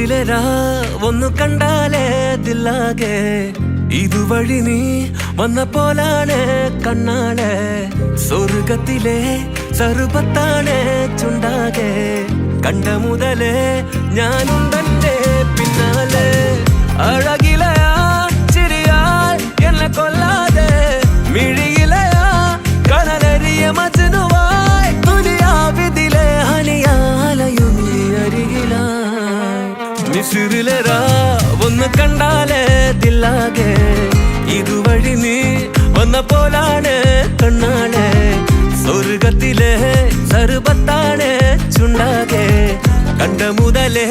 മിസിറിലെരാ ഒന്നു കണ്ടാലേ ദില്ലാകെ ഇതുവഴി നീ വന്ന പോലാണ് കണ്ണാളെ സ്വർഗത്തിലെ സർവത്താണ് ചുണ്ടാകെ കണ്ട മുതലേ ഞാനും തന്റെ പിന്നാലെ അഴകിലയാ ചിരിയാൽ എന്നെ കൊല്ലാതെ മിഴിയിലയാ കനലരിയ മജനുവായി തുലിയാവിതിലെ ഹനിയാലയും നീ അരികിലായി മിസിറിലെരാ ഒന്ന് കണ്ടാലേ ദില്ലാകെ ഇതുവഴി നീ വന്ന പോലാണ് കണ്ണാളെ സ്വർഗത്തിലെ സർവത്താണ് ചുണ്ടാകെ കണ്ട മുതലേ